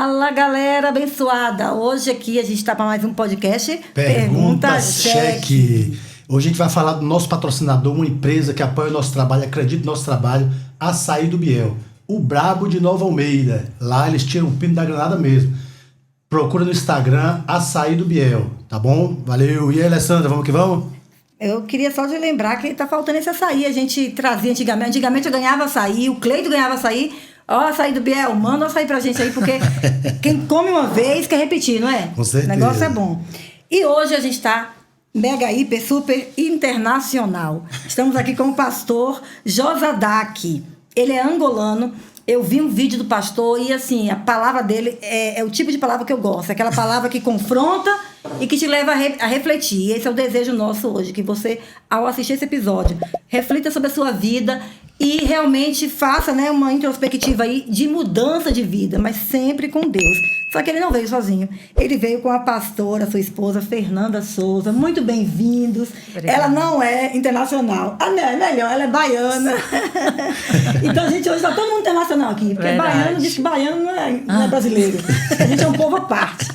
Fala, galera abençoada! Hoje aqui a gente está para mais um podcast Pergunta Cheque. Hoje a gente vai falar do nosso patrocinador, uma empresa que apoia o nosso trabalho, acredita no nosso trabalho, Açaí do Biel. O Brabo de Nova Almeida. Lá eles tiram o pino da granada mesmo. Procura no Instagram, Açaí do Biel, tá bom? Valeu! E aí, Alessandra, vamos que vamos? Eu queria só te lembrar que tá faltando esse açaí. A gente trazia antigamente. Antigamente eu ganhava açaí, o Cleito ganhava açaí. Ó, açaí do Biel, manda o açaí pra gente aí, porque quem come uma vez quer repetir, não é? Com certeza. O negócio é bom. E hoje a gente tá mega, hiper, super internacional. Estamos aqui com o pastor Josadak. Ele é angolano. Eu vi um vídeo do pastor e, assim, a palavra dele é o tipo de palavra que eu gosto. É aquela palavra que confronta e que te leva a refletir. E esse é o desejo nosso hoje, que você, ao assistir esse episódio, reflita sobre a sua vida e realmente faça, né, uma introspectiva aí de mudança de vida, mas sempre com Deus. Só que ele não veio sozinho. Ele veio com a pastora, sua esposa, Fernanda Souza. Muito bem-vindos. Ela não é internacional. Ah, não, é melhor, ela é baiana. Então, gente, hoje está todo mundo internacional aqui. Porque baiano diz que baiano não é brasileiro. A gente é um povo à parte.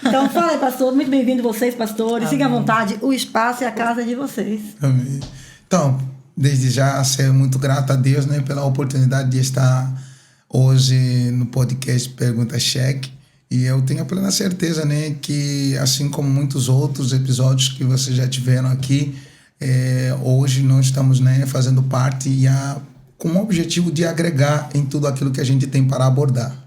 Então, fala aí, pastor. Muito bem-vindo vocês, pastores. Fiquem à vontade. O espaço é a casa de vocês. Amém. Então, desde já, ser muito grato a Deus, né, pela oportunidade de estar hoje no podcast Pergunta Cheque. E eu tenho a plena certeza, né, que assim como muitos outros episódios que vocês já tiveram aqui, hoje nós estamos, né, fazendo parte com o objetivo de agregar em tudo aquilo que a gente tem para abordar.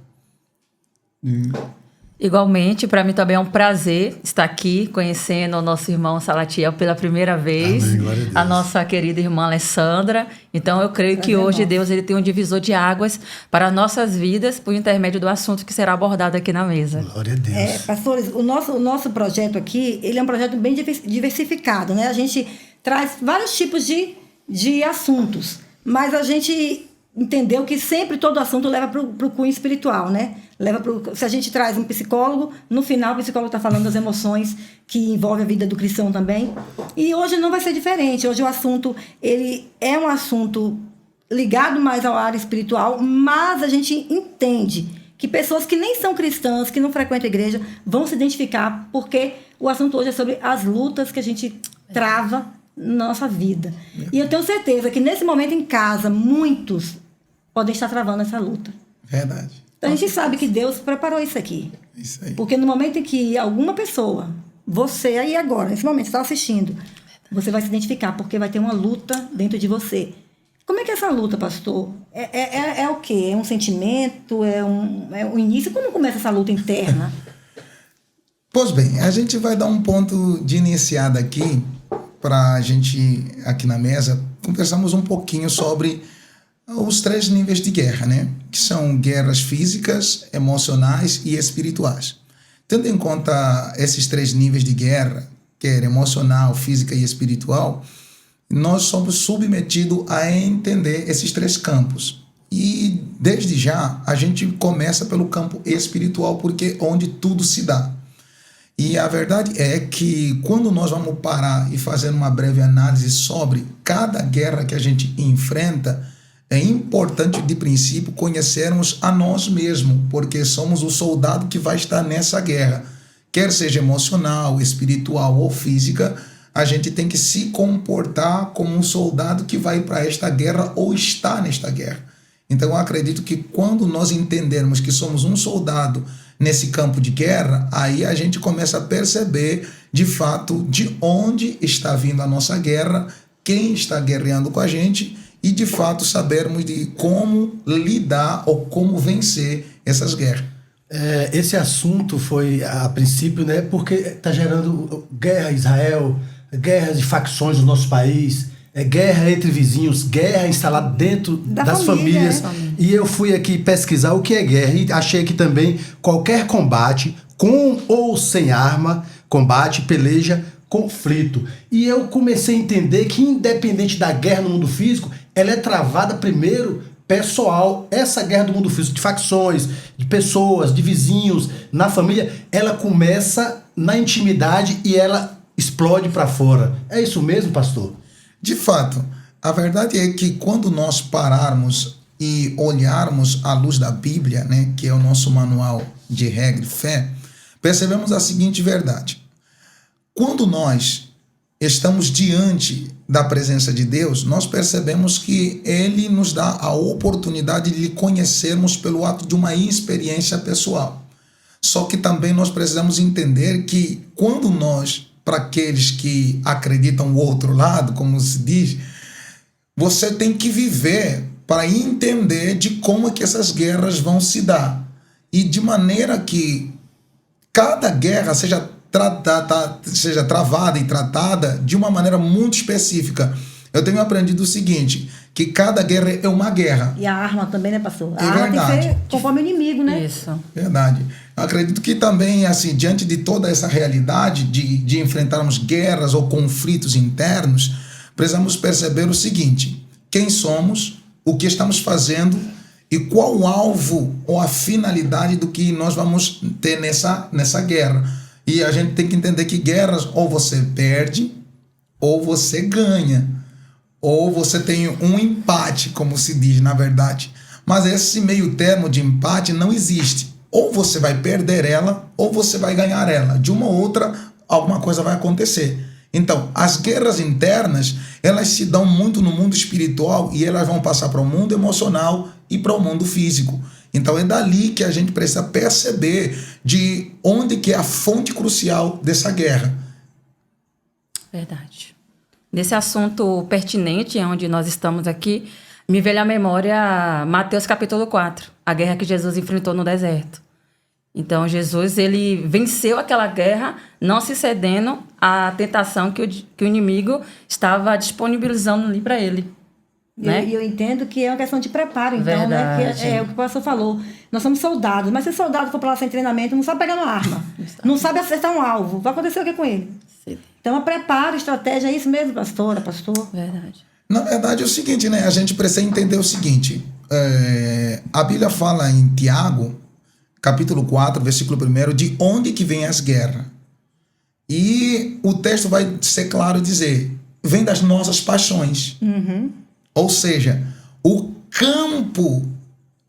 Igualmente, para mim também é um prazer estar aqui conhecendo o nosso irmão Salatiel pela primeira vez. Amém, glória a Deus. A nossa querida irmã Alessandra. Então eu creio que hoje Deus ele tem um divisor de águas para nossas vidas por intermédio do assunto que será abordado aqui na mesa. Glória a Deus. Pastores, o nosso projeto aqui, ele é um projeto bem diversificado, né? A gente traz vários tipos de assuntos, mas a gente entendeu que sempre todo assunto leva para o cunho espiritual, né? Se a gente traz um psicólogo, no final o psicólogo está falando das emoções que envolvem a vida do cristão também. E hoje não vai ser diferente. Hoje o assunto, ele é um assunto ligado mais ao área espiritual, mas a gente entende que pessoas que nem são cristãs, que não frequentam a igreja, vão se identificar, porque o assunto hoje é sobre as lutas que a gente trava na nossa vida. E eu tenho certeza que nesse momento em casa, muitos podem estar travando essa luta. Verdade. Então a gente sabe que Deus preparou isso aqui. Isso aí. Porque no momento em que alguma pessoa, você aí agora, nesse momento, está assistindo, você vai se identificar, porque vai ter uma luta dentro de você. Como é que é essa luta, pastor? É o quê? É um sentimento? É um início? Como começa essa luta interna? Pois bem, a gente vai dar um ponto de iniciada aqui para a gente, aqui na mesa, conversarmos um pouquinho sobre os 3 níveis de guerra, né? Que são guerras físicas, emocionais e espirituais. Tendo em conta esses 3 níveis de guerra, que é emocional, física e espiritual, nós somos submetidos a entender esses 3 campos. E desde já a gente começa pelo campo espiritual, porque é onde tudo se dá. E a verdade é que quando nós vamos parar e fazer uma breve análise sobre cada guerra que a gente enfrenta, é importante, de princípio, conhecermos a nós mesmos, porque somos o soldado que vai estar nessa guerra. Quer seja emocional, espiritual ou física, a gente tem que se comportar como um soldado que vai para esta guerra ou está nesta guerra. Então, eu acredito que quando nós entendermos que somos um soldado nesse campo de guerra, aí a gente começa a perceber, de fato, de onde está vindo a nossa guerra, quem está guerreando com a gente, e de fato sabermos de como lidar ou como vencer essas guerras. Esse assunto foi, a princípio, né, porque está gerando guerra em Israel, guerras de facções no nosso país, guerra entre vizinhos, guerra instalada dentro das famílias. E eu fui aqui pesquisar o que é guerra e achei aqui também qualquer combate, com ou sem arma, combate, peleja, conflito. E eu comecei a entender que, independente da guerra no mundo físico, ela é travada primeiro pessoal. Essa guerra do mundo físico, de facções, de pessoas, de vizinhos, na família, ela começa na intimidade e ela explode para fora. É isso mesmo, pastor? De fato, a verdade é que quando nós pararmos e olharmos à luz da Bíblia, né, que é o nosso manual de regra e fé, percebemos a seguinte verdade. Quando nós estamos diante da presença de Deus, nós percebemos que Ele nos dá a oportunidade de lhe conhecermos pelo ato de uma experiência pessoal. Só que também nós precisamos entender que quando nós, para aqueles que acreditam o outro lado, como se diz, você tem que viver para entender de como é que essas guerras vão se dar. E de maneira que cada guerra seja travada e tratada de uma maneira muito específica. Eu tenho aprendido o seguinte, que cada guerra é uma guerra. E a arma também, né, pastor? A É arma verdade. tem que ser conforme o inimigo, né? Isso. Verdade. Eu acredito que também, assim, diante de toda essa realidade de enfrentarmos guerras ou conflitos internos, precisamos perceber o seguinte, quem somos, o que estamos fazendo e qual o alvo ou a finalidade do que nós vamos ter nessa guerra. E a gente tem que entender que guerras ou você perde ou você ganha. Ou você tem um empate, como se diz na verdade. Mas esse meio termo de empate não existe. Ou você vai perder ela, ou você vai ganhar ela. De uma ou outra, alguma coisa vai acontecer. Então, as guerras internas, elas se dão muito no mundo espiritual e elas vão passar para o mundo emocional e para o mundo físico. Então, é dali que a gente precisa perceber de onde que é a fonte crucial dessa guerra. Verdade. Nesse assunto pertinente, onde nós estamos aqui, me veio à memória Mateus capítulo 4, a guerra que Jesus enfrentou no deserto. Então, Jesus, ele venceu aquela guerra, não se cedendo à tentação que o inimigo estava disponibilizando ali para ele. Né? E eu entendo que é uma questão de preparo, então, Verdade. né? Que é o que o pastor falou. Nós somos soldados, mas se o soldado for para lá sem treinamento, não sabe pegar uma arma, não sabe acertar um alvo, vai acontecer o que com ele? Sim. Então, preparo, estratégia, é isso mesmo, pastor? Verdade. Na verdade é o seguinte, né? A gente precisa entender o seguinte. A Bíblia fala em Tiago, capítulo 4, versículo 1, de onde que vem as guerras. E o texto vai ser claro dizer, vem das nossas paixões. Uhum. Ou seja, o campo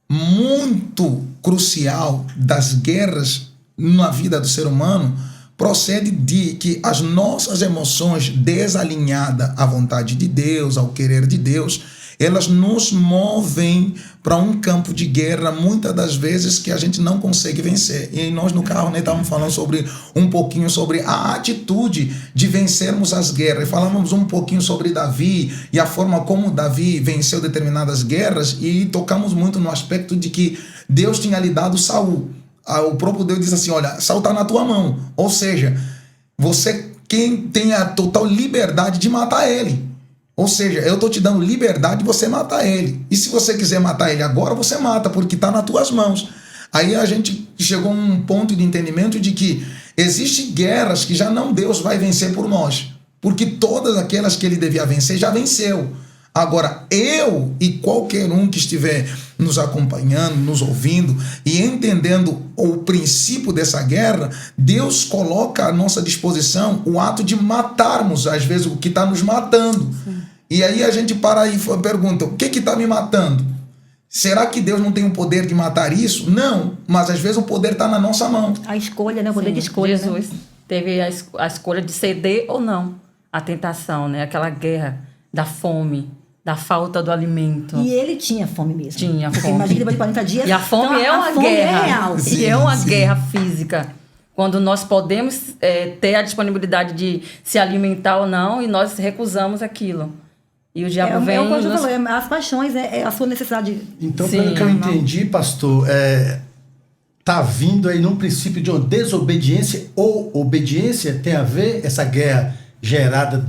muito crucial das guerras na vida do ser humano procede de que as nossas emoções desalinhadas à vontade de Deus, ao querer de Deus, elas nos movem para um campo de guerra, muitas das vezes que a gente não consegue vencer. E nós no carro estávamos falando um pouquinho sobre a atitude de vencermos as guerras. E falamos um pouquinho sobre Davi e a forma como Davi venceu determinadas guerras e tocamos muito no aspecto de que Deus tinha lhe dado Saul. O próprio Deus diz assim, olha, Saul está na tua mão. Ou seja, você quem tem a total liberdade de matar ele. Ou seja, eu estou te dando liberdade de você matar ele. E se você quiser matar ele agora, você mata, porque está nas tuas mãos. Aí a gente chegou a um ponto de entendimento de que existem guerras que já não Deus vai vencer por nós. Porque todas aquelas que ele devia vencer, já venceu. Agora, eu e qualquer um que estiver nos acompanhando, nos ouvindo e entendendo o princípio dessa guerra, Deus coloca à nossa disposição o ato de matarmos, às vezes, o que está nos matando. Sim. E aí a gente para e pergunta, o que está me matando? Será que Deus não tem o poder de matar isso? Não, mas às vezes o poder está na nossa mão. A escolha, né? O poder de escolha. Jesus, né? Teve a escolha de ceder ou não à tentação, né? Aquela guerra da fome, da falta do alimento. E ele tinha fome mesmo. Tinha porque fome. Imagina depois de 40 dias. E a fome então, é uma fome guerra. É real. Sim, e é uma guerra física. Quando nós podemos ter a disponibilidade de se alimentar ou não e nós recusamos aquilo. E o diabo vem... É o que eu falei, as paixões, é a sua necessidade. Então, pelo que eu entendi, pastor, tá vindo aí num princípio de uma desobediência ou obediência, tem a ver, essa guerra gerada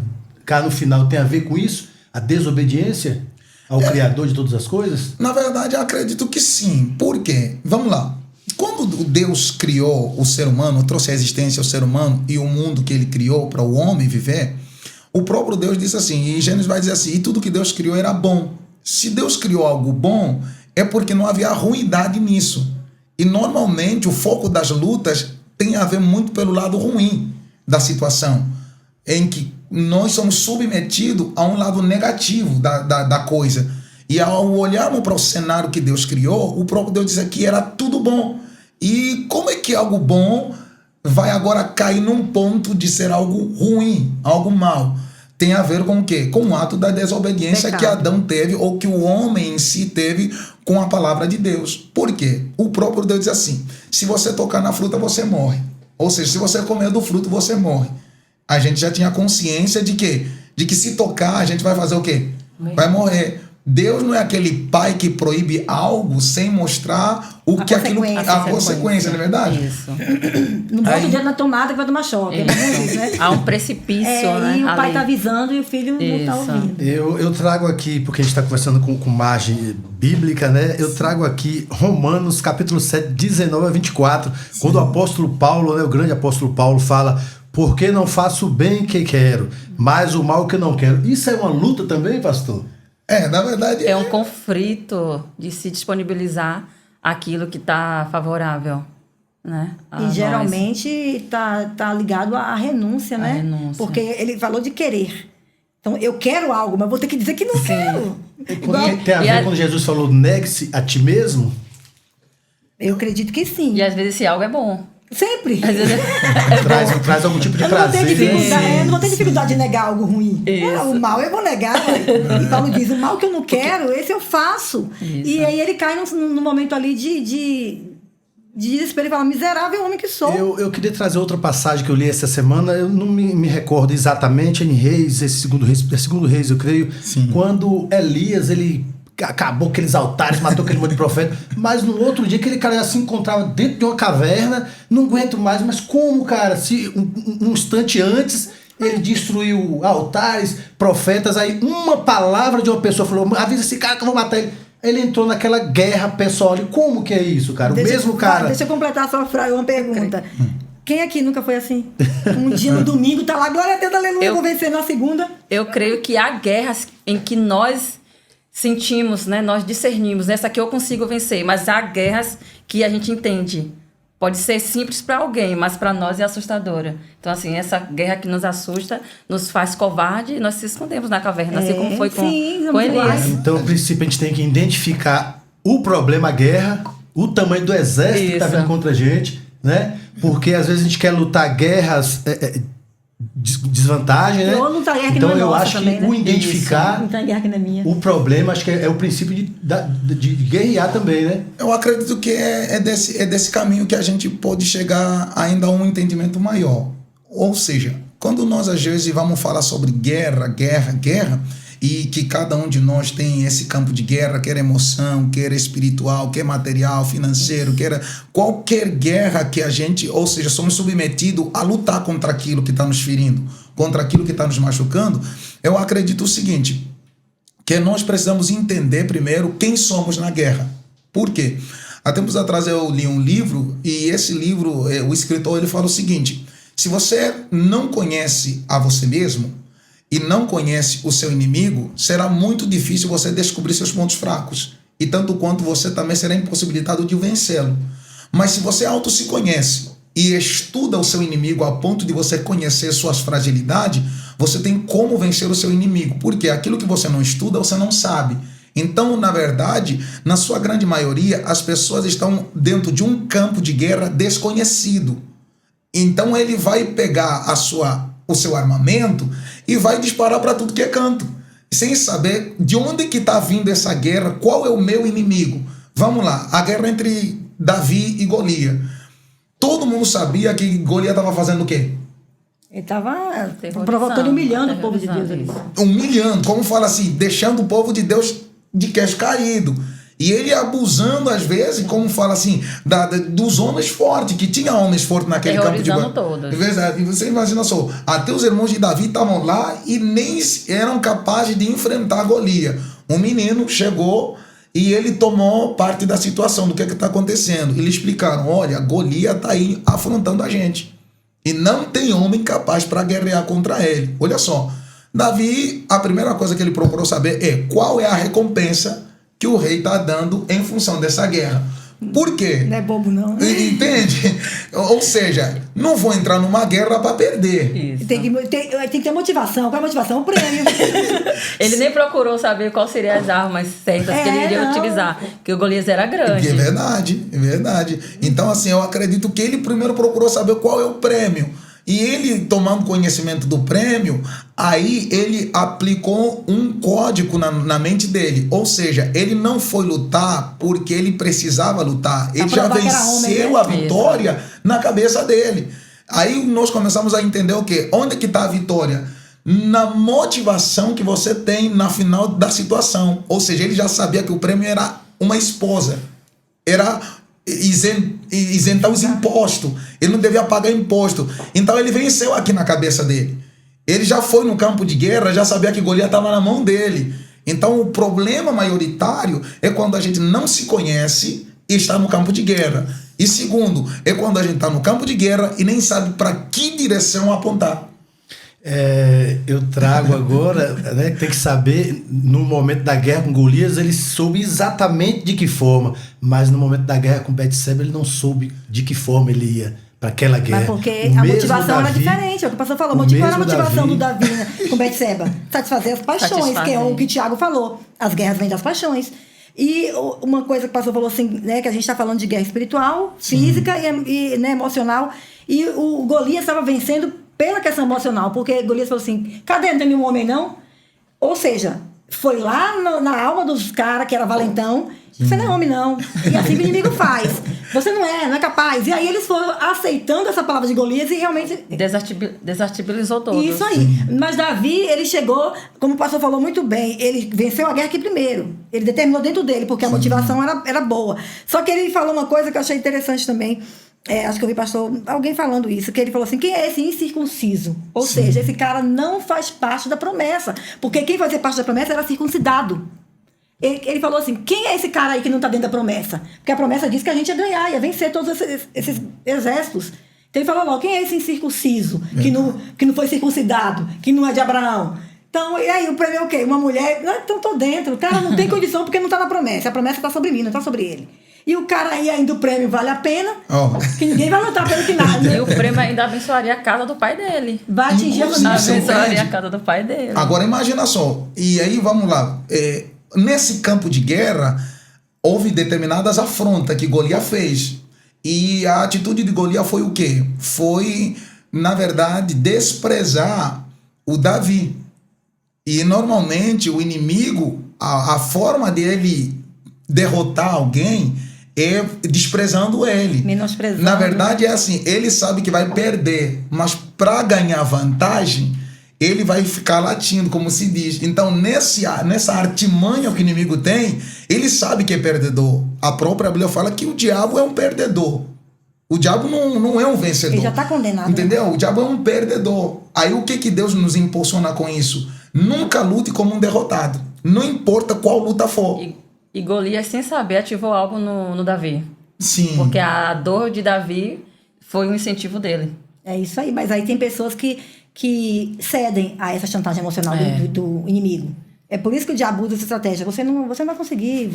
cá no final, tem a ver com isso? A desobediência ao Criador de todas as coisas? Na verdade, eu acredito que sim. Por quê? Vamos lá. Quando Deus criou o ser humano, trouxe a existência ao ser humano e o mundo que ele criou para o homem viver, o próprio Deus disse assim, e Gênesis vai dizer assim, e tudo que Deus criou era bom. Se Deus criou algo bom, é porque não havia ruindade nisso. E normalmente o foco das lutas tem a ver muito pelo lado ruim da situação, em que nós somos submetidos a um lado negativo da coisa. E ao olharmos para o cenário que Deus criou, o próprio Deus disse que era tudo bom. E como é que algo bom vai agora cair num ponto de ser algo ruim, algo mal? Tem a ver com o quê? Com o ato da desobediência que Adão teve, ou que o homem em si teve com a palavra de Deus. Por quê? O próprio Deus diz assim: se você tocar na fruta, você morre. Ou seja, se você comer do fruto, você morre. A gente já tinha consciência de quê? De que se tocar, a gente vai fazer o quê? Vai morrer. Deus não é aquele pai que proíbe algo sem mostrar a consequência, não é verdade? Isso. Não bota o dedo na tomada que vai tomar choque. Né? Há um precipício, né? E o pai está avisando e o filho não está ouvindo. Eu trago aqui, porque a gente está conversando com margem bíblica, né? Eu trago aqui Romanos capítulo 7, 19 a 24, quando o apóstolo Paulo, né, o grande apóstolo Paulo, fala: porque não faço o bem que quero, mas o mal que não quero. Isso é uma luta também, pastor? Na verdade... É um conflito de se disponibilizar aquilo que está favorável, né? E geralmente está ligado à renúncia, né? Renúncia. Porque ele falou de querer. Então, eu quero algo, mas vou ter que dizer que não quero. Tem a ver quando Jesus falou: negue-se a ti mesmo? Eu acredito que sim. E às vezes esse algo é bom. Sempre. Às vezes Traz algum tipo de Eu não vou ter prazer. dificuldade, não vou ter dificuldade de negar algo ruim. O mal eu vou negar. E Paulo diz: o mal que eu não quero, esse eu faço. Isso. E aí ele cai num momento ali de desespero e fala: miserável homem que sou. Eu queria trazer outra passagem que eu li essa semana. Eu não me recordo exatamente, em Reis, esse segundo Reis, eu creio. Sim. Quando Elias, ele acabou aqueles altares, matou aquele monte de profeta, mas no outro dia aquele cara já se encontrava dentro de uma caverna. Não aguento mais, mas como, cara? Se um instante antes ele destruiu altares, profetas, aí uma palavra de uma pessoa falou: avisa esse cara que eu vou matar ele. Ele entrou naquela guerra pessoal. Como que é isso, cara? Deixa eu completar a sua frase, uma pergunta. Quem aqui nunca foi assim? Um dia no domingo tá lá, glória a Deus, aleluia, vou vencer na segunda. Eu creio que há guerras em que nós sentimos, né? Nós discernimos. Essa aqui eu consigo vencer, mas há guerras que a gente entende. Pode ser simples para alguém, mas para nós é assustadora. Então, assim, essa guerra que nos assusta, nos faz covarde, e nós se escondemos na caverna, assim como foi com Elias. Então, a princípio, a gente tem que identificar o problema, a guerra, o tamanho do exército que está vindo contra a gente, né? Porque às vezes a gente quer lutar guerras desvantagem, né? Então eu acho também, que o identificar o problema, acho que é o princípio de guerrear também, né? Eu acredito que é desse caminho que a gente pode chegar ainda a um entendimento maior. Ou seja, quando nós às vezes vamos falar sobre guerra, e que cada um de nós tem esse campo de guerra, quer emoção, quer espiritual, quer material, financeiro, quer qualquer guerra que a gente, ou seja, somos submetidos a lutar contra aquilo que está nos ferindo, contra aquilo que está nos machucando. Eu acredito o seguinte, que nós precisamos entender primeiro quem somos na guerra. Por quê? Há tempos atrás eu li um livro, e esse livro, o escritor, ele fala o seguinte: se você não conhece a você mesmo e não conhece o seu inimigo, será muito difícil você descobrir seus pontos fracos. E tanto quanto você também será impossibilitado de vencê-lo. Mas se você auto se conhece e estuda o seu inimigo a ponto de você conhecer suas fragilidades, você tem como vencer o seu inimigo. Porque aquilo que você não estuda, você não sabe. Então, na verdade, na sua grande maioria, as pessoas estão dentro de um campo de guerra desconhecido. Então ele vai pegar o seu armamento e vai disparar para tudo que é canto, sem saber de onde que está vindo essa guerra, qual é o meu inimigo. Vamos lá, a guerra entre Davi e Golias. Todo mundo sabia que Golias estava fazendo o quê? Ele estava provocando, humilhando o povo de Deus ali. Humilhando, como fala assim, deixando o povo de Deus de queixo caído. E ele abusando, às vezes, como fala assim, dos homens fortes, que tinha homens fortes naquele campo de guerra. Todos. E você imagina só, até os irmãos de Davi estavam lá e nem eram capazes de enfrentar Golias. Um menino chegou e ele tomou parte da situação, do que está acontecendo. Eles explicaram: olha, Golias está aí afrontando a gente. E não tem homem capaz para guerrear contra ele. Olha só, Davi, a primeira coisa que ele procurou saber é qual é a recompensa que o rei está dando em função dessa guerra. Por quê? Não é bobo, não. Entende? Ou seja, não vou entrar numa guerra para perder. Isso. Tem que ter motivação. Qual é a motivação? O prêmio. Ele nem procurou saber quais seriam as armas certas que ele iria utilizar, porque o Golias era grande. É verdade, é verdade. Então, assim, eu acredito que ele primeiro procurou saber qual é o prêmio. E ele, tomando conhecimento do prêmio, aí ele aplicou um código na mente dele. Ou seja, ele não foi lutar porque ele precisava lutar. Ele já venceu a vitória na cabeça dele. Aí nós começamos a entender o quê? Onde que está a vitória? Na motivação que você tem na final da situação. Ou seja, ele já sabia que o prêmio era uma esposa. Era isentar os impostos. Ele não devia pagar imposto. Então ele venceu aqui na cabeça dele. Ele já foi no campo de guerra, já sabia que Golias estava na mão dele. Então o problema maioritário é quando a gente não se conhece e está no campo de guerra. E segundo, é quando a gente está no campo de guerra e nem sabe para que direção apontar. Eu trago agora, né, tem que saber, no momento da guerra com Golias, ele soube exatamente de que forma, mas no momento da guerra com Betseba, ele não soube de que forma ele ia para aquela guerra. Mas porque a motivação era diferente, é o que o pastor falou. Qual era a motivação do Davi, né, com Betseba? Satisfazer as paixões, que é o que Tiago falou. As guerras vêm das paixões. E uma coisa que o pastor falou assim, né, que a gente está falando de guerra espiritual, física e né, emocional, e o Golias estava vencendo pela questão emocional, porque Golias falou assim, cadê, não tem nenhum homem não? Ou seja, foi lá na alma dos caras, que era valentão, você não é homem não, e assim que o inimigo faz, você não é capaz. E aí eles foram aceitando essa palavra de Golias e realmente desartibilizou todos. Isso aí. Mas Davi, ele chegou, como o pastor falou muito bem, ele venceu a guerra aqui primeiro, ele determinou dentro dele, porque a motivação era boa. Só que ele falou uma coisa que eu achei interessante também. Acho que eu vi alguém falando isso, que ele falou assim, quem é esse incircunciso? Ou seja, esse cara não faz parte da promessa, porque quem fazia parte da promessa era circuncidado. Ele falou assim, quem é esse cara aí que não está dentro da promessa? Porque a promessa diz que a gente ia ganhar, ia vencer todos esses exércitos. Então ele falou logo, quem é esse incircunciso, que não foi circuncidado, que não é de Abraão? Então, e aí o prêmio é o quê? Uma mulher, então tô dentro, o cara não tem condição porque não está na promessa, a promessa está sobre mim, não está sobre ele. E o cara aí ainda o prêmio vale a pena, que ninguém vai lutar pelo final. E o prêmio ainda abençoaria a casa do pai dele. Vai atingir a família. Abençoaria a casa do pai dele. Agora imagina só, e aí vamos lá, nesse campo de guerra, houve determinadas afrontas que Golias fez. E a atitude de Golias foi o quê? Foi, na verdade, desprezar o Davi. E normalmente o inimigo, a forma dele derrotar alguém é desprezando ele. Menosprezando. Na verdade é assim, ele sabe que vai perder, mas para ganhar vantagem, ele vai ficar latindo, como se diz. Então nessa artimanha que o inimigo tem, ele sabe que é perdedor. A própria Bíblia fala que o diabo é um perdedor. O diabo não é um vencedor. Ele já está condenado. Entendeu? Né? O diabo é um perdedor. Aí o que Deus nos impulsiona com isso? Nunca lute como um derrotado. Não importa qual luta for. E Golias, sem saber, ativou algo no Davi. Sim. Porque a dor de Davi foi um incentivo dele. É isso aí. Mas aí tem pessoas que cedem a essa chantagem emocional do inimigo. É por isso que o diabo usa essa estratégia. Você não vai conseguir.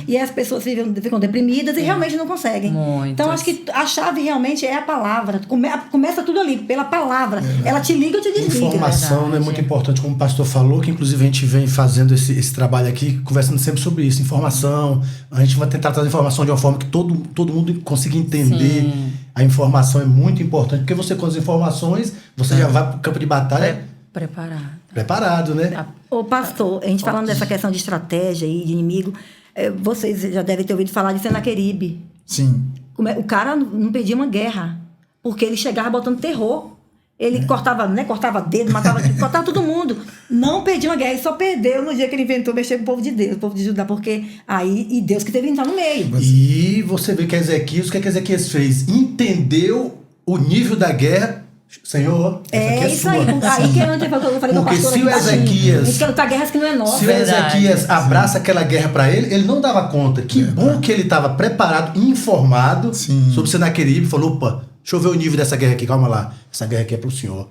E as pessoas ficam deprimidas e realmente não conseguem. Muitas. Então, acho que a chave realmente é a palavra. Começa tudo ali, pela palavra. Ela te liga ou te desliga. Informação é muito importante, como o pastor falou, que inclusive a gente vem fazendo esse trabalho aqui, conversando sempre sobre isso. Informação. A gente vai tentar trazer informação de uma forma que todo mundo consiga entender. Sim. A informação é muito importante, porque você com as informações, você já vai para o campo de batalha preparado, né? Ô pastor, a gente falando dessa questão de estratégia e de inimigo, vocês já devem ter ouvido falar de Senaqueribe. Sim. O cara não perdia uma guerra, porque ele chegava botando terror. Ele cortava dedo, cortava todo mundo. Não perdia uma guerra, ele só perdeu no dia que ele inventou mexer com o povo de Deus, o povo de Judá, porque e Deus que teve que entrar no meio. E você vê que Ezequias, o que Ezequias fez? Entendeu o nível da guerra. Senhor, essa isso sua. Aí que eu falei com o pastor. Se o Ezequias, a gente quer lutar guerras que não é nossa. Se o Ezequias abraça aquela guerra para ele não dava conta. Que bom que ele estava preparado, informado sobre Senaqueribe, falou, opa, deixa eu ver o nível dessa guerra aqui, calma lá. Essa guerra aqui é pro senhor.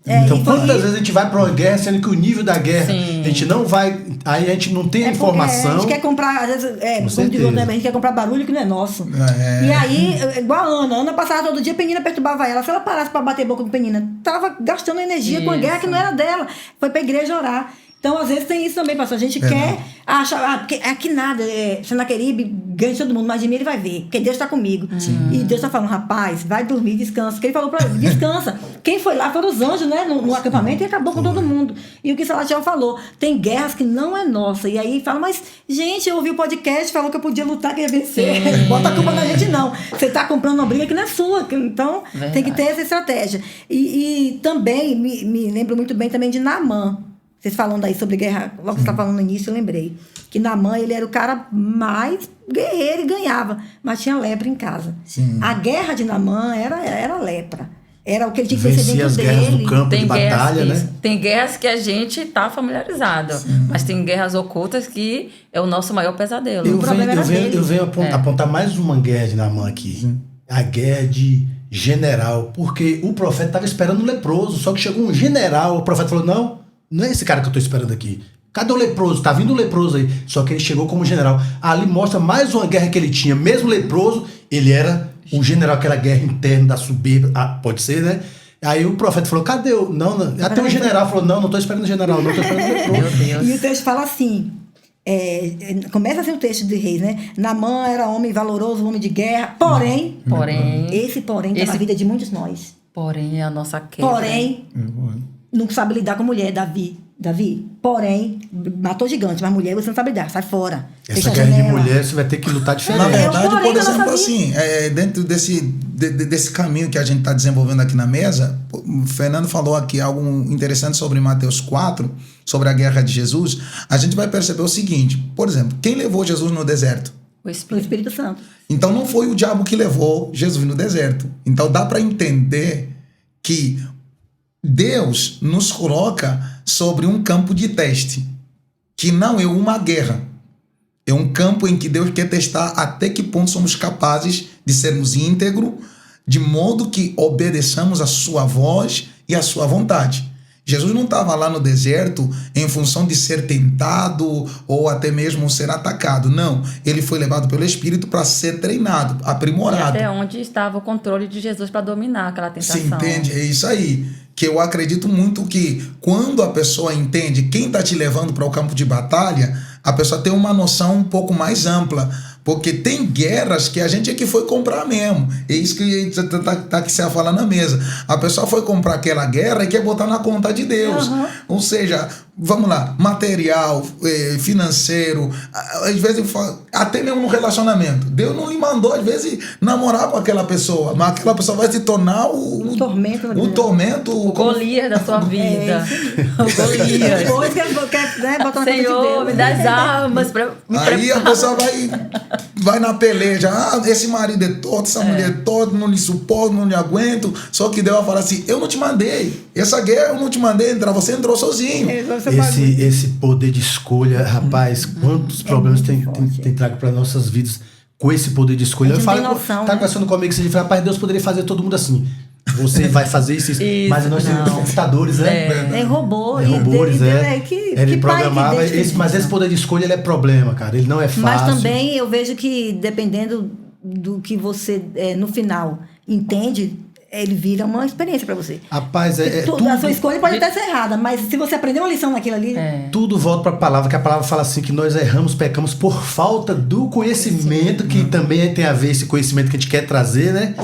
Então, e foi quantas isso. vezes a gente vai para uma guerra, sendo que o nível da guerra, Sim. a gente não vai... Aí a gente não tem Porque informação. a gente quer comprar, às vezes, como diz o certeza. outro, né, a gente quer comprar barulho que não é nosso. É. E aí, igual a Ana passava todo dia, a Penina perturbava ela. Se ela parasse pra bater boca com a Penina, tava gastando energia com a guerra que não era dela. Foi pra igreja orar. Então, às vezes, tem isso também, pastor. A gente quer achar, porque aqui nada, Senaqueribe ganha de todo mundo, mas de mim ele vai ver, porque Deus está comigo. E Deus está falando, rapaz, vai dormir, descansa. Porque ele falou pra ele, descansa. Quem foi lá foram os anjos, né, no acampamento e acabou com todo mundo. E o que Salatiel falou, tem guerras que não é nossa. E aí fala, mas, gente, eu ouvi o podcast, falou que eu podia lutar, que ia vencer. Bota a culpa na gente, não. Você está comprando uma briga que não é sua. Então, tem que ter essa estratégia. E também, me lembro muito bem também de Naamã. Vocês falando aí sobre guerra, logo que você estava falando no início, eu lembrei. Que Naamã, ele era o cara mais guerreiro e ganhava, mas tinha lepra em casa. Sim. A guerra de Naamã era lepra. Era o que ele tinha que vencer Vencia dentro as guerras dele. no campo de batalha, guerras, né? Tem guerras que a gente tá familiarizado, mas tem guerras ocultas que é o nosso maior pesadelo. Eu problema era dele. venho apontar mais uma guerra de Naamã aqui. A guerra de general. Porque o profeta estava esperando um leproso, só que chegou um general, o profeta falou, não é esse cara que eu estou esperando aqui. Cadê o leproso? Tá vindo o leproso aí. Só que ele chegou como general. Ali mostra mais uma guerra que ele tinha. Mesmo leproso, ele era um general, aquela guerra interna da soberba. Pode ser, né? Aí o profeta falou, cadê o... Não. Até o general falou, não estou esperando o general, não estou esperando o leproso. Meu Deus. E o texto fala assim, começa assim o texto de Reis, né? Naamã era homem valoroso, homem de guerra, porém, esse porém tá na vida de muitos nós. Porém, é a nossa queda. Porém, não sabe lidar com mulher, Davi, porém, matou gigante, mas mulher você não sabe lidar, sai fora. Essa Fecha a guerra de janela. mulher, você vai ter que lutar diferente. Na É o verdade, porém por da nossa exemplo, vida. assim, dentro desse caminho que a gente está desenvolvendo aqui na mesa, o Fernando falou aqui algo interessante sobre Mateus 4, sobre a guerra de Jesus. A gente vai perceber o seguinte, por exemplo, quem levou Jesus no deserto? O O Espírito. Espírito Santo. Então não foi o diabo que levou Jesus no deserto. Então dá para entender que Deus nos coloca sobre um campo de teste, que não é uma guerra. É um campo em que Deus quer testar até que ponto somos capazes de sermos íntegros, de modo que obedeçamos a sua voz e a sua vontade. Jesus não estava lá no deserto em função de ser tentado ou até mesmo ser atacado. Não, ele foi levado pelo Espírito para ser treinado, E aprimorado. até onde estava o controle de Jesus para dominar aquela tentação. Você entende? É isso aí. Que eu acredito muito que quando a pessoa entende quem está te levando para o campo de batalha, a pessoa tem uma noção um pouco mais ampla. Porque tem guerras que a gente é que foi comprar mesmo. É isso que tá aqui se fala na mesa. A pessoa foi comprar aquela guerra e quer botar na conta de Deus. Ou seja, vamos lá, material, financeiro, às vezes até mesmo no relacionamento. Deus não lhe mandou, às vezes, namorar com aquela pessoa, mas aquela pessoa vai se tornar o tormento. O Golias da sua vida. O Golias. Depois quer botar na Senhor, me dá as armas para me Aí a preparar. pessoa vai na peleja. Esse marido é torto, essa mulher é torta, não lhe suporto, não lhe aguento. Só que Deus vai falar assim, eu não te mandei. Essa guerra eu não te mandei entrar, você entrou sozinho. Esse poder de escolha, rapaz, quantos problemas tem trago para nossas vidas com esse poder de escolha. A gente Eu não falo, tem noção, tá né? conversando comigo, você fala, rapaz, Deus poderia fazer todo mundo assim. Você vai fazer isso. Mas nós temos computadores, né? É robô. Robôs, ele que programava. pai que deixa Mas esse poder de escolha ele é problema, cara. Ele não é fácil. Mas também eu vejo que, dependendo do que você, no final, entende, ele vira uma experiência para você. Rapaz, Tudo, a sua escolha pode até ser errada, mas se você aprender uma lição naquilo ali... Tudo volta para a palavra, que a palavra fala assim, que nós erramos, pecamos por falta do conhecimento, que também tem a ver esse conhecimento que a gente quer trazer, né?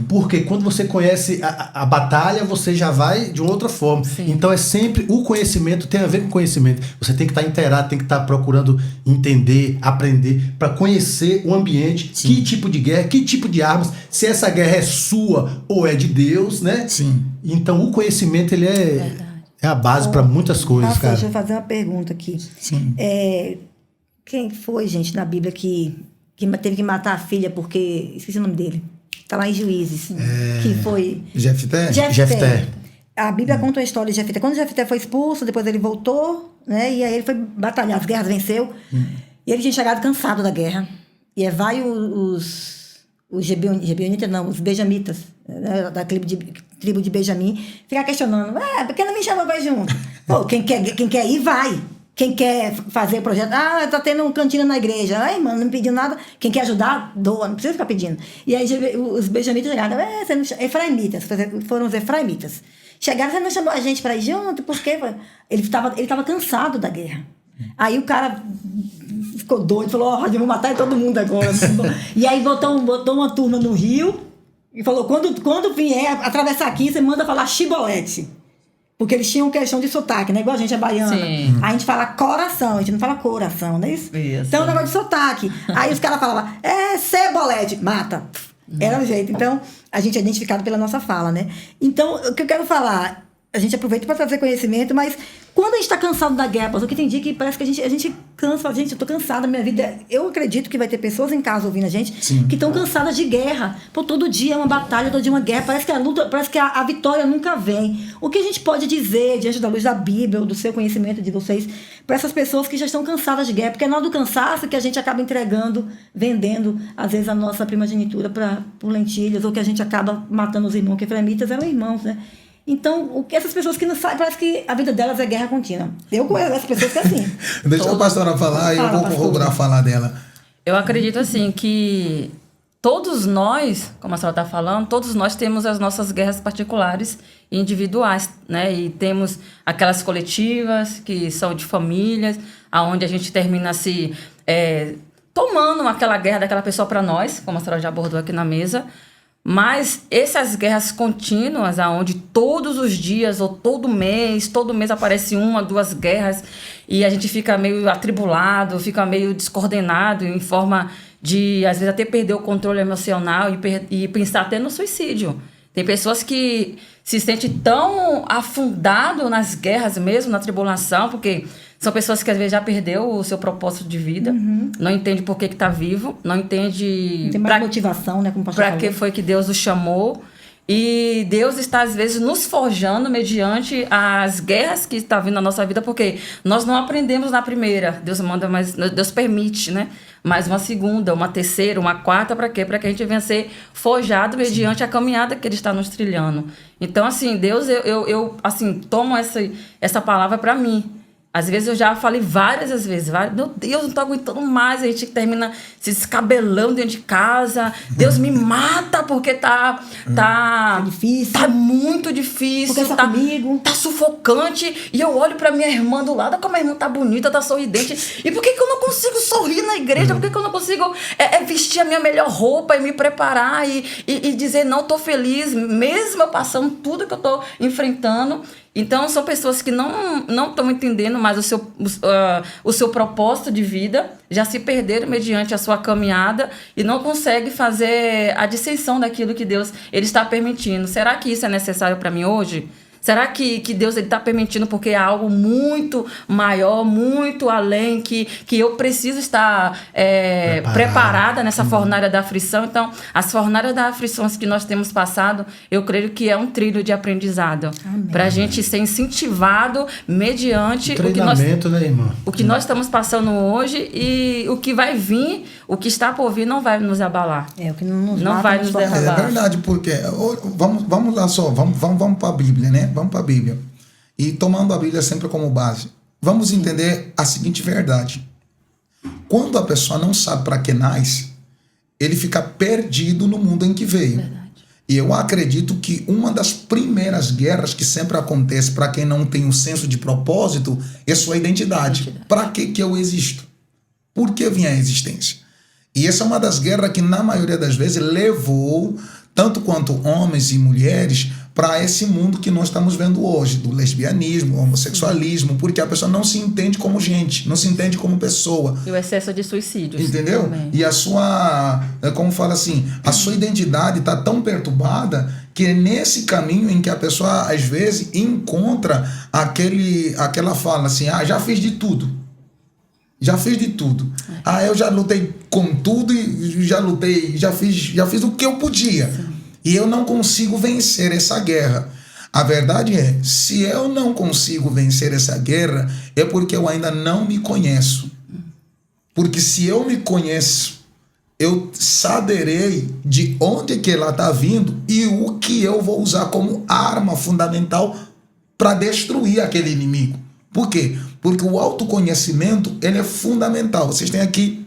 Porque quando você conhece a batalha, você já vai de uma outra forma. Sim. Então é sempre, o conhecimento tem a ver com conhecimento. Você tem que estar inteirado, tem que estar procurando entender, aprender, para conhecer o ambiente, que tipo de guerra, que tipo de armas, se essa guerra é sua ou é de Deus, né? Sim. Então o conhecimento ele é a base para muitas coisas, Pastor, cara. deixa eu fazer uma pergunta aqui. Sim. Quem foi, gente, na Bíblia que teve que matar a filha porque... Esqueci o nome dele. Está lá em Juízes. Que foi... Jefté? Jefté. A Bíblia conta a história de Jefté. Quando Jefté foi expulso, depois ele voltou, né? E aí ele foi batalhar, as guerras venceu. E ele tinha chegado cansado da guerra. E vai os gibeonitas, não, os benjamitas, né? tribo de Benjamim, ficar questionando, por que não me chamou pra ir junto? Pô, quem quer ir, vai. Quem quer fazer o projeto, tá tendo um cantina na igreja. Ai, mano, não me pediu nada. Quem quer ajudar, doa, não precisa ficar pedindo. E aí os benjamitas chegaram, efraimitas, foram os efraimitas. Chegaram, você não chamou a gente para ir junto? Por quê? Ele tava cansado da guerra. Aí o cara ficou doido, falou, eu vou matar todo mundo agora. E aí botou uma turma no rio e falou, quando vier atravessar aqui, você manda falar chibolete. Porque eles tinham questão de sotaque, né? Igual a gente é baiana. Sim. A gente fala coração, a gente não fala coração, não é isso? Então, um negócio de sotaque. Aí os caras falavam, cebolete, mata. Era o jeito. Então, a gente é identificado pela nossa fala, né? Então, o que eu quero falar, a gente aproveita para trazer conhecimento, mas quando a gente está cansado da guerra, porque tem dia que parece que a gente cansa, gente, eu tô cansada da minha vida. Eu acredito que vai ter pessoas em casa ouvindo a gente que estão cansadas de guerra. Pô, todo dia é uma batalha, todo dia é uma guerra. Parece que a luta, parece que a vitória nunca vem. O que a gente pode dizer, diante da luz da Bíblia, ou do seu conhecimento de vocês, para essas pessoas que já estão cansadas de guerra? Porque é na hora do cansaço que a gente acaba entregando, vendendo, às vezes, a nossa primogenitura por lentilhas, ou que a gente acaba matando os irmãos, porque efraimitas eram irmãos, né? Então, essas pessoas que não sabem, parece que a vida delas é guerra contínua. Eu conheço essas pessoas que é assim. Deixa a pastora falar e eu vou corroborar a fala dela. Eu acredito assim que todos nós, como a senhora está falando, todos nós temos as nossas guerras particulares e individuais, né? E temos aquelas coletivas que são de famílias, aonde a gente termina se tomando aquela guerra daquela pessoa para nós, como a senhora já abordou aqui na mesa. Mas essas guerras contínuas, aonde todos os dias ou todo mês aparece 1 ou 2 guerras e a gente fica meio atribulado, fica meio descoordenado em forma de, às vezes, até perder o controle emocional e pensar até no suicídio. Tem pessoas que se sentem tão afundado nas guerras mesmo, na tribulação, porque são pessoas que às vezes já perdeu o seu propósito de vida, não entende por que está vivo, não entende... Não tem mais motivação, né? Para que foi que Deus o chamou. E Deus está, às vezes, nos forjando mediante as guerras que está vindo na nossa vida, porque nós não aprendemos na primeira. Deus manda, mas Deus permite, né? Mais uma segunda, uma terceira, uma quarta, para quê? Para que a gente venha ser forjado mediante a caminhada que Ele está nos trilhando. Então, assim, Deus, eu assim, tomo essa palavra para mim. Às vezes eu já falei várias vezes, meu Deus, não tô aguentando mais, a gente termina se descabelando dentro de casa, Deus me mata porque tá difícil. Tá muito difícil, porque comigo. Tá sufocante, e eu olho pra minha irmã do lado, como a minha irmã tá bonita, tá sorridente, e por que eu não consigo sorrir na igreja? Por que eu não consigo vestir a minha melhor roupa e me preparar e dizer, não, tô feliz, mesmo eu passando tudo que eu tô enfrentando? Então, são pessoas que não estão entendendo mais o seu propósito de vida, já se perderam mediante a sua caminhada e não conseguem fazer a distinção daquilo que Deus ele está permitindo. Será que isso é necessário para mim hoje? Será que Deus está permitindo porque é algo muito maior, muito além, que eu preciso estar preparada nessa fornalha da aflição? Então, as fornalhas das aflições que nós temos passado, eu creio que é um trilho de aprendizado. Para a gente ser incentivado mediante o que nós estamos passando hoje, e o que vai vir, o que está por vir, não vai nos abalar. O que não vai nos derrubar. É verdade, porque vamos lá só, vamos para a Bíblia, né? Vamos para a Bíblia. E tomando a Bíblia sempre como base, vamos entender a seguinte verdade. Quando a pessoa não sabe para que nasce, ele fica perdido no mundo em que veio. Verdade. E eu acredito que uma das primeiras guerras que sempre acontece para quem não tem um senso de propósito é sua identidade. Para que eu existo? Por que vim à existência? E essa é uma das guerras que, na maioria das vezes, levou, tanto quanto homens e mulheres, para esse mundo que nós estamos vendo hoje, do lesbianismo, homossexualismo, porque a pessoa não se entende como gente, não se entende como pessoa. E o excesso de suicídios. Entendeu? Também. E a sua, como fala assim, a sua identidade está tão perturbada que é nesse caminho em que a pessoa, às vezes, encontra aquela fala assim, já fiz de tudo. Já fiz de tudo. Eu já lutei com tudo e já fiz o que eu podia. Sim. E eu não consigo vencer essa guerra. A verdade é, se eu não consigo vencer essa guerra, é porque eu ainda não me conheço. Porque se eu me conheço, eu saberei de onde que ela está vindo e o que eu vou usar como arma fundamental para destruir aquele inimigo. Por quê? Porque o autoconhecimento, ele é fundamental. Vocês têm aqui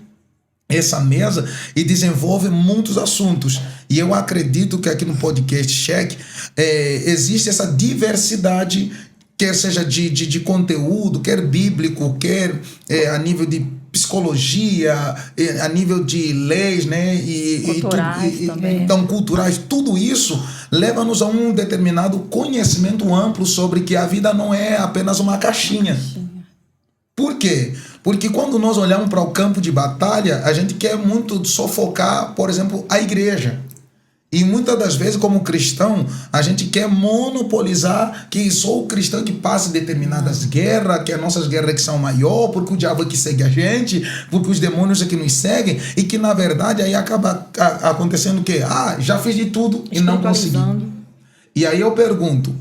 essa mesa e desenvolve muitos assuntos. E eu acredito que aqui no podcast Cheque existe essa diversidade, quer seja de conteúdo, quer bíblico, quer a nível de psicologia, a nível de leis, né? Culturais também. Então, culturais, tudo isso leva-nos a um determinado conhecimento amplo sobre que a vida não é apenas uma caixinha. Por quê? Porque quando nós olhamos para o campo de batalha, a gente quer muito sufocar, por exemplo, a igreja. E muitas das vezes, como cristão, a gente quer monopolizar que sou o cristão que passa determinadas guerras, que as nossas guerras que são maiores, porque o diabo é que segue a gente, porque os demônios é que nos seguem, e que na verdade aí acaba acontecendo o quê? Já fiz de tudo e não consegui. E aí eu pergunto,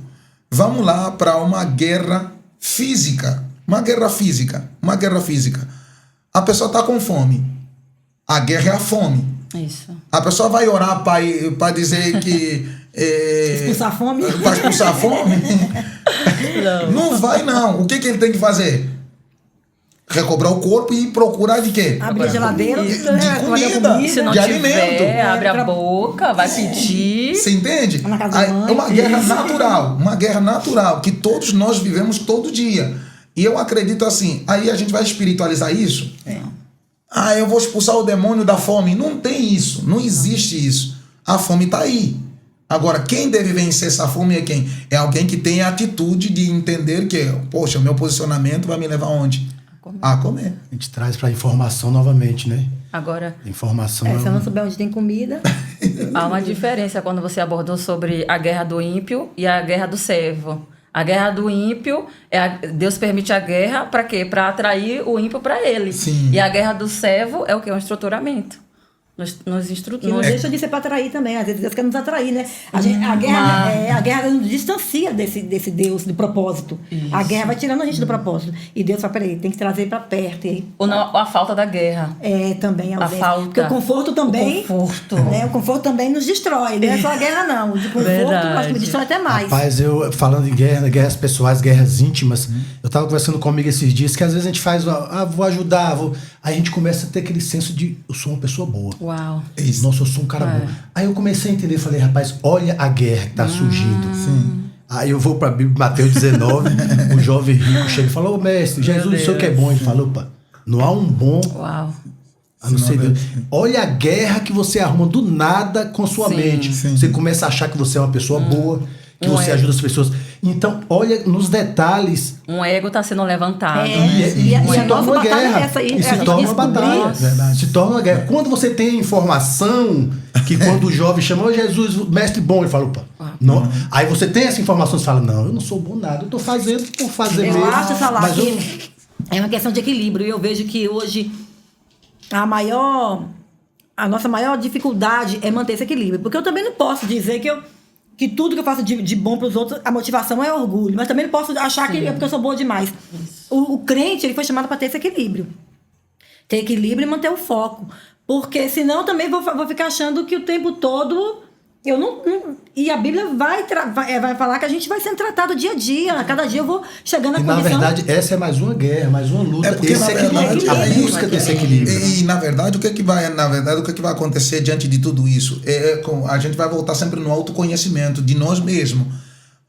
vamos lá para uma guerra física. Uma guerra física. A pessoa está com fome. A guerra é a fome. Isso. A pessoa vai orar para dizer que... expulsar a fome? Para expulsar a fome? Não vai, não. O que ele tem que fazer? Recobrar o corpo e procurar de quê? Abrir a geladeira. De comida. Se não de tiver, alimento. abre a boca, vai pedir. Você entende? É uma guerra natural. Uma guerra natural que todos nós vivemos todo dia. E eu acredito assim, aí a gente vai espiritualizar isso? Eu vou expulsar o demônio da fome. Não tem isso, não existe isso. A fome está aí. Agora, quem deve vencer essa fome é quem? É alguém que tem a atitude de entender que, poxa, o meu posicionamento vai me levar aonde? A comer. A gente traz para a informação novamente, né? Agora, Informação. Se eu não souber onde tem comida... há uma diferença quando você abordou sobre a guerra do ímpio e a guerra do servo. A guerra do ímpio, Deus permite a guerra para quê? Para atrair o ímpio para ele. Sim. E a guerra do servo é o quê? Um estruturamento. Que não deixa de ser para atrair também. Às vezes Deus quer nos atrair, né? A guerra nos distancia desse Deus, do propósito. Isso. A guerra vai tirando a gente do propósito. E Deus fala, peraí, tem que trazer para perto. E aí, Ou não, a falta da guerra. Também a falta. Porque o conforto também... O conforto também nos destrói. Não é só a guerra, não. O conforto acho que me destrói até mais. Rapaz, eu falando em guerras pessoais, guerras íntimas, eu tava conversando comigo esses dias que às vezes a gente faz, vou ajudar, aí a gente começa a ter aquele senso de eu sou uma pessoa boa. Uau. Isso. Nossa, eu sou um cara bom. Aí eu comecei a entender, falei, rapaz, olha a guerra que tá surgindo. Sim. Aí eu vou pra Bíblia, Mateus 19, o jovem rico chega e fala, ô mestre, Jesus, o senhor que é bom. Ele falou, opa, não há um bom... Uau. A não ser Deus. Olha a guerra que você arruma do nada com sua mente. Sim. Você começa a achar que você é uma pessoa boa, que você ajuda as pessoas. Então, olha nos detalhes. Um ego está sendo levantado. E se torna uma guerra. E se torna uma batalha. Verdade. Se torna uma guerra. Quando você tem a informação que quando o jovem chama, ô Jesus, mestre bom, ele fala, opa, não. Aí você tem essa informação, você fala, não, eu não sou bom nada, eu tô fazendo por fazer mesmo. Eu acho, Salah, mas que é uma questão de equilíbrio. E eu vejo que hoje a nossa maior dificuldade é manter esse equilíbrio. Porque eu também não posso dizer que tudo que eu faço de bom para os outros, a motivação é orgulho. Mas também não posso achar que é porque eu sou boa demais. O crente, ele foi chamado para ter esse equilíbrio. Ter equilíbrio e manter o foco. Porque senão também vou ficar achando que o tempo todo... E a Bíblia vai falar que a gente vai sendo tratado dia a dia. A cada dia eu vou chegando à condição... na verdade, essa é mais uma guerra, mais uma luta. Porque, esse equilíbrio, a busca desse equilíbrio. E na verdade, o que vai acontecer diante de tudo isso? A gente vai voltar sempre no autoconhecimento de nós mesmos.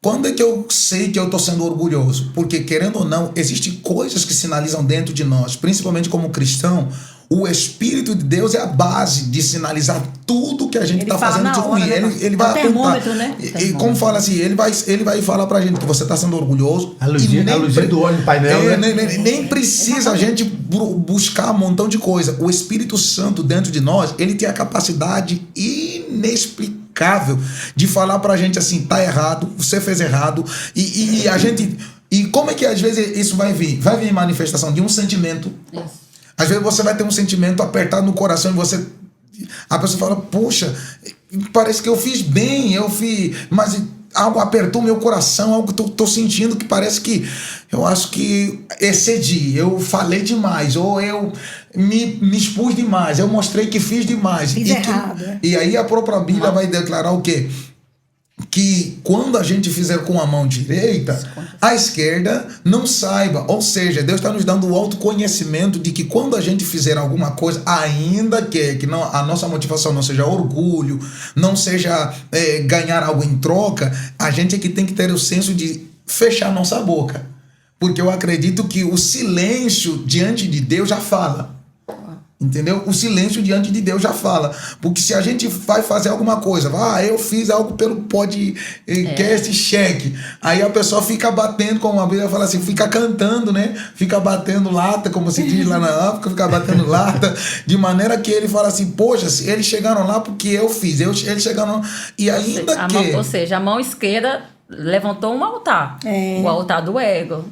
Quando é que eu sei que eu estou sendo orgulhoso? Porque, querendo ou não, existem coisas que sinalizam dentro de nós, principalmente como cristão. O Espírito de Deus é a base de sinalizar tudo que a gente está fazendo de ruim. Ele vai apontar. Né? E como fala assim, ele vai falar pra gente que você está sendo orgulhoso. A luzinha do olho no painel. Nem precisa a gente buscar um montão de coisa. O Espírito Santo dentro de nós, ele tem a capacidade inexplicável de falar pra gente assim, tá errado, você fez errado. E a gente... E como é que às vezes isso vai vir? Vai vir manifestação de um sentimento. Isso. Às vezes você vai ter um sentimento apertado no coração e a pessoa fala, poxa, parece que eu fiz bem, mas algo apertou meu coração, algo que eu tô sentindo que parece que eu acho que excedi, eu falei demais, ou eu me expus demais, eu mostrei que fiz demais. Fiz errado, né? E aí a própria Bíblia vai declarar o quê? Que quando a gente fizer com a mão direita, a esquerda não saiba. Ou seja, Deus está nos dando o autoconhecimento de que quando a gente fizer alguma coisa, ainda que não, a nossa motivação não seja orgulho, não seja ganhar algo em troca, a gente é que tem que ter o senso de fechar nossa boca. Porque eu acredito que o silêncio diante de Deus já fala. Entendeu? O silêncio diante de Deus já fala. Porque se a gente vai fazer alguma coisa, eu fiz algo pelo podcast cheque. Aí a pessoa fica batendo, como a Bíblia fala assim, fica cantando, né? Fica batendo lata, como se diz lá na África, fica batendo lata, de maneira que ele fala assim, poxa, eles chegaram lá porque eu fiz. Eles chegaram lá. E ainda ou seja, a mão esquerda levantou um altar. O altar do ego.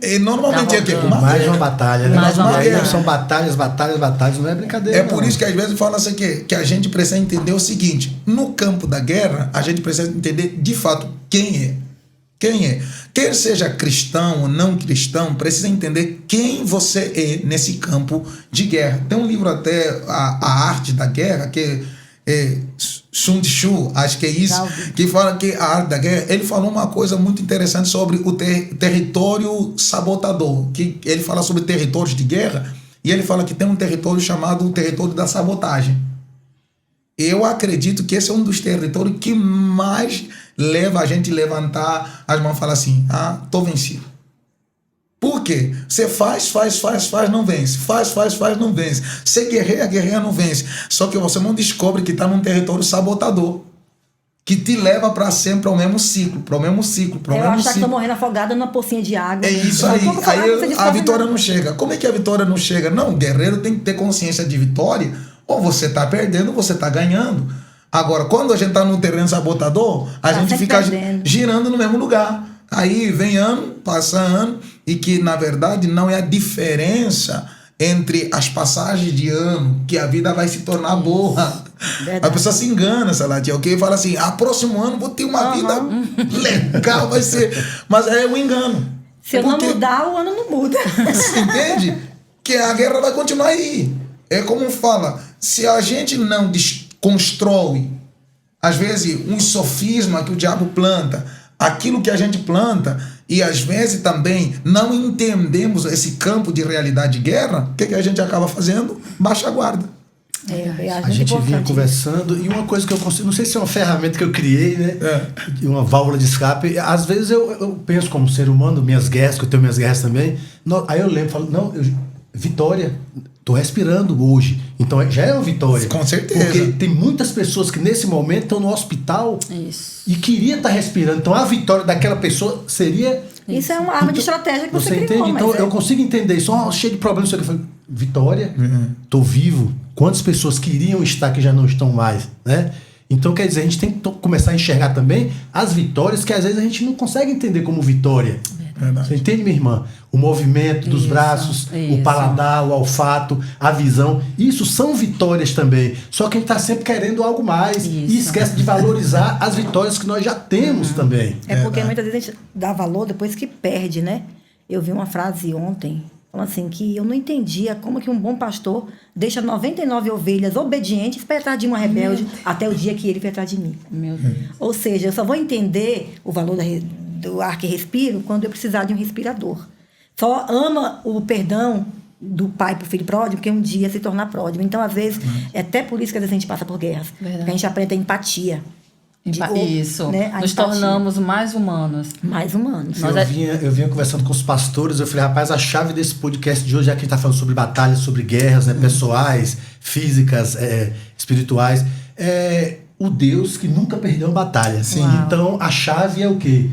E normalmente é o quê? Mais uma batalha, né? Mais uma guerra. São batalhas, não é brincadeira. Por isso que às vezes fala assim que a gente precisa entender o seguinte: no campo da guerra, a gente precisa entender de fato quem é. Quem é? Quer seja cristão ou não cristão, precisa entender quem você é nesse campo de guerra. Tem um livro até, A Arte da Guerra, que Sun Tzu, acho que é isso, que fala que a arte da guerra, ele falou uma coisa muito interessante sobre o território sabotador, que ele fala sobre territórios de guerra, e ele fala que tem um território chamado o território da sabotagem. Eu acredito que esse é um dos territórios que mais leva a gente a levantar as mãos e falar assim, tô vencido. Por quê? Você faz, não vence. Faz, não vence. Você guerreia, não vence. Só que você não descobre que está num território sabotador, que te leva para sempre ao mesmo ciclo, Eu acho que estou morrendo afogada numa pocinha de água. É isso aí. Aí a vitória não chega. Como é que a vitória não chega? Não, o guerreiro tem que ter consciência de vitória. Ou você está perdendo, ou você está ganhando. Agora, quando a gente está num terreno sabotador, a gente fica girando no mesmo lugar. Aí vem ano, passa ano, e que na verdade não é a diferença entre as passagens de ano que a vida vai se tornar boa. Verdade. A pessoa se engana, Salatia, ok? Fala assim, próximo ano vou ter uma vida legal, vai ser. Mas é um engano. Se eu não mudar, o ano não muda. Você entende? Que a guerra vai continuar aí. É como fala, se a gente não desconstrói, às vezes, um sofisma que o diabo planta, aquilo que a gente planta, e às vezes também não entendemos esse campo de realidade de guerra, o que a gente acaba fazendo? Baixa a guarda. A gente vinha conversando, e uma coisa que eu consigo, não sei se é uma ferramenta que eu criei, né? Uma válvula de escape. Às vezes eu penso como ser humano, minhas guerras, que eu tenho minhas guerras também. Aí eu lembro, falo, vitória. Tô respirando hoje. Então já é uma vitória. Com certeza. Porque tem muitas pessoas que nesse momento estão no hospital e queria estar respirando. Então a vitória daquela pessoa seria... Isso é uma arma de estratégia que você criou. Entende? Então eu consigo entender isso. Cheio de problemas. Eu falei, vitória, tô vivo. Quantas pessoas queriam estar que já não estão mais, né? Então, quer dizer, a gente tem que começar a enxergar também as vitórias que às vezes a gente não consegue entender como vitória. Verdade. Você entende, minha irmã? O movimento dos braços, o paladar, o olfato, a visão. Isso são vitórias também. Só que a gente está sempre querendo algo mais. E esquece de valorizar as vitórias que nós já temos também. É porque muitas vezes a gente dá valor depois que perde, né? Eu vi uma frase ontem, falando assim, que eu não entendia como que um bom pastor deixa 99 ovelhas obedientes para ir atrás de uma rebelde até o dia que ele foi atrás de mim. Meu Deus. Ou seja, eu só vou entender o valor do ar que respiro quando eu precisar de um respirador. Só ama o perdão do pai para o filho pródigo, porque um dia se tornar pródigo. Então, às vezes, é até por isso que às vezes a gente passa por guerras. Verdade. Porque a gente aprende a empatia. Isso. Né? Nos tornamos mais humanos. Mais humanos. Eu vinha conversando com os pastores, eu falei, rapaz, a chave desse podcast de hoje, já que a gente está falando sobre batalhas, sobre guerras, né, pessoais, físicas, espirituais, é o Deus que nunca perdeu uma batalha. Sim. Então, a chave é o quê?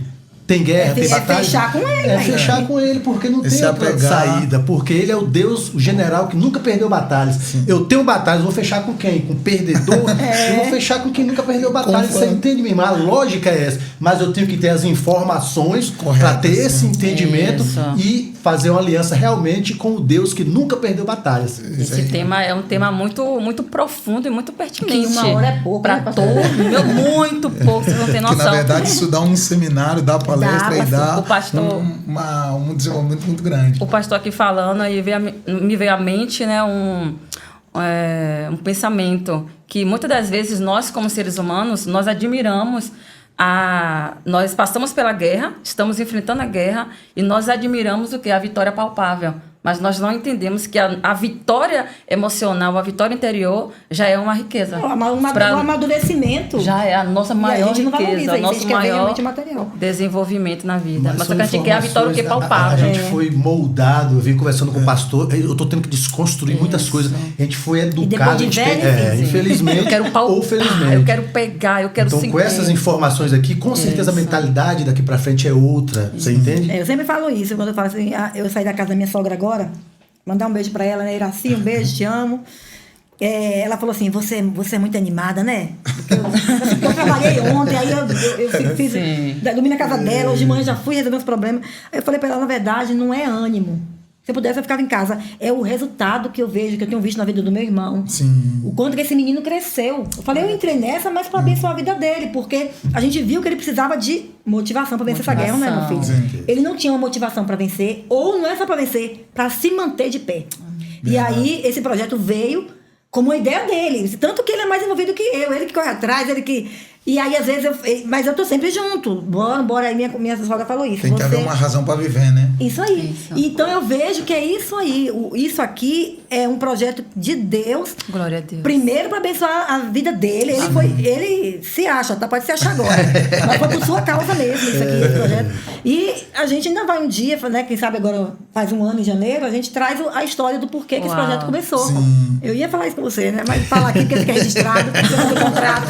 Tem guerra, tem batalha. É fechar com ele. É fechar com ele, porque não tem outra saída. Porque ele é o Deus, o general que nunca perdeu batalhas. Sim. Eu tenho batalhas, vou fechar com quem? Com o perdedor? Eu vou fechar com quem nunca perdeu batalhas. Você entende, minha irmã? A lógica é essa. Mas eu tenho que ter as informações para ter esse entendimento e fazer uma aliança realmente com o Deus que nunca perdeu batalhas. Esse tema é um tema muito, muito profundo e muito pertinente. Que 1 hora é pouco. Para todos, muito pouco, vocês não têm noção. Que, na verdade, isso dá um seminário, dá palestra palestra e dá o pastor, um desenvolvimento muito grande. O pastor aqui falando, aí me veio à mente, né, um pensamento que muitas das vezes nós, como seres humanos, nós admiramos nós passamos pela guerra, estamos enfrentando a guerra e nós admiramos o que? A vitória palpável. Mas nós não entendemos que a vitória emocional, a vitória interior já é uma riqueza. Um amadurecimento. Já é a nossa maior riqueza, o nosso maior material. Desenvolvimento na vida. Mas são a gente quer a vitória que é palpável. A gente foi moldado, eu vim conversando com o pastor, eu tô tendo que desconstruir muitas coisas. A gente foi educado, infelizmente, eu quero palpar, ou felizmente. Eu quero pegar, eu quero sentir. Então, com essas informações aqui, com certeza a mentalidade daqui pra frente é outra. Você entende? Eu sempre falo isso, quando eu falo assim, eu saí da casa da minha sogra agora, mandar um beijo pra ela, né, Iraci, um beijo, te amo. Ela falou assim, você é muito animada, né? Porque eu trabalhei ontem, aí eu fiz dormi na casa dela, hoje de manhã já fui resolver os problemas. Aí eu falei pra ela, na verdade, não é ânimo. Se eu pudesse, eu ficava em casa. É o resultado que eu vejo, que eu tenho visto na vida do meu irmão. Sim. O quanto que esse menino cresceu. Eu falei, eu entrei nessa, mas para abençoar a vida dele, porque a gente viu que ele precisava de motivação para vencer essa guerra, não é, meu filho? Sim. Ele não tinha uma motivação para vencer, ou não é só para vencer, para se manter de pé. E aí, esse projeto veio como uma ideia dele. Tanto que ele é mais envolvido que eu. Ele que corre atrás, ele que... E aí, às vezes, mas eu tô sempre junto. Bora. Aí minha sogra falou isso. Tem que haver uma razão para viver, né? Isso aí. Isso. Então, eu vejo que é isso aí. Isso aqui é um projeto de Deus. Glória a Deus. Primeiro, para abençoar a vida dele. Ele se acha, tá? Pode se achar agora. Mas foi por sua causa mesmo, isso aqui, esse projeto. E a gente ainda vai um dia, né? Quem sabe agora faz um ano em janeiro, a gente traz a história do porquê que esse projeto começou. Sim. Eu ia falar isso com você, né? Mas falar aqui porque fica registrado, porque contrato.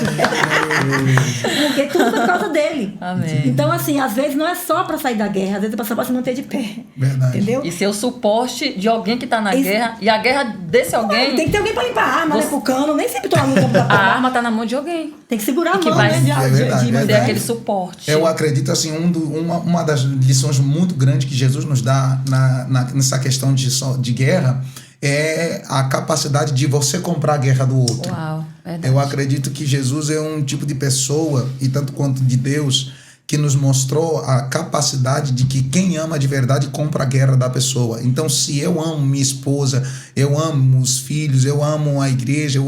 Porque tudo por causa dele. Amém. Então, assim, às vezes não é só para sair da guerra, às vezes é para se manter de pé. Verdade. Entendeu? E ser o suporte de alguém que tá na guerra. E a guerra desse alguém. Tem que ter alguém para limpar a arma, né? Pro cano. Nem sempre tô lá no campo da A arma tá na mão de alguém. Tem que segurar a que mão, vai né? ter aquele suporte. Eu acredito, assim, uma das lições muito grandes que Jesus nos dá nessa questão de guerra é a capacidade de você comprar a guerra do outro. Uau, verdade. Eu acredito que Jesus é um tipo de pessoa, e tanto quanto de Deus, que nos mostrou a capacidade de que quem ama de verdade compra a guerra da pessoa. Então, se eu amo minha esposa, eu amo os filhos, eu amo a igreja,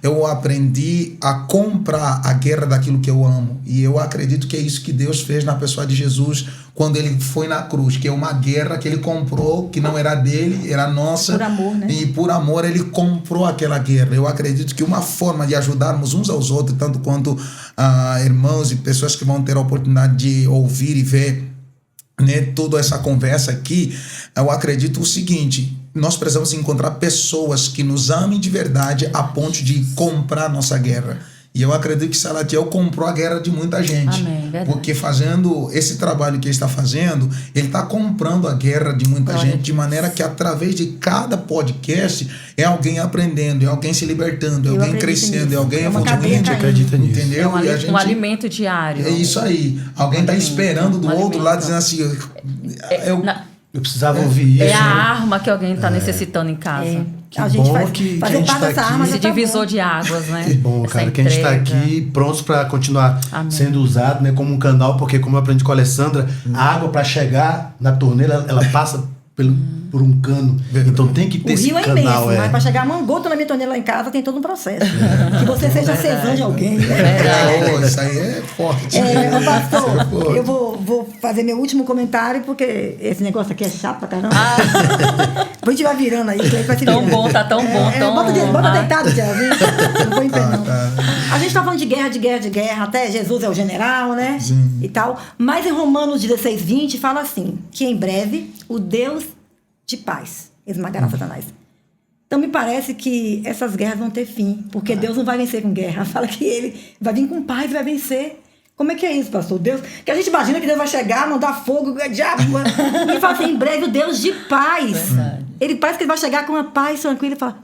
eu aprendi a comprar a guerra daquilo que eu amo. E eu acredito que é isso que Deus fez na pessoa de Jesus quando ele foi na cruz, que é uma guerra que ele comprou, que não era dele, era nossa. Por amor, né? E por amor ele comprou aquela guerra. Eu acredito que uma forma de ajudarmos uns aos outros, tanto quanto irmãos e pessoas que vão ter a oportunidade de ouvir e ver, né, toda essa conversa aqui, eu acredito o seguinte: nós precisamos encontrar pessoas que nos amem de verdade a ponto de comprar nossa guerra. E eu acredito que Salatiel comprou a guerra de muita gente. Amém, verdade. Porque fazendo esse trabalho que ele está fazendo, ele está comprando a guerra de muita gente, de maneira que através de cada podcast é alguém aprendendo, é alguém se libertando, é alguém crescendo, é alguém evoluindo. Acredita nisso. Entendeu? Um alimento diário. É isso aí. Alguém está esperando do outro lado dizendo assim... Eu precisava ouvir isso. É a arma que alguém está necessitando em casa. A gente bom faz, que fazer a gente parte tá dessa aqui. arma Esse já tá divisor bom. de águas, né? Que bom, Essa cara, que a gente está entrega. aqui prontos para continuar Amém. sendo usado, né, como um canal, porque como eu aprendi com a Alessandra, a água para chegar na torneira, ela passa por um cano. Então tem que ter O esse rio é canal. imenso, mas para chegar uma gota na minha torneira lá em casa tem todo um processo. Que você seja servão de alguém. Né? Isso aí é forte. Pastor, eu vou fazer meu último comentário, porque esse negócio aqui é chato pra caramba. A gente vai virando aí, que aí vai se Tão virando. bom, tá tão bom. Bota deitado já, viu? Não vou em pé, não. A gente tá falando de guerra, até Jesus é o general, né? Sim. E tal. Mas em Romanos 16:20 fala assim, que em breve o Deus de paz esmagará Satanás. Então me parece que essas guerras vão ter fim, porque Deus não vai vencer com guerra. Fala que ele vai vir com paz e vai vencer. Como é que é isso, pastor? Deus, que a gente imagina que Deus vai chegar, mandar fogo, diabo. E fala assim, em breve o Deus de paz. Ele parece que ele vai chegar com uma paz tranquila e fala...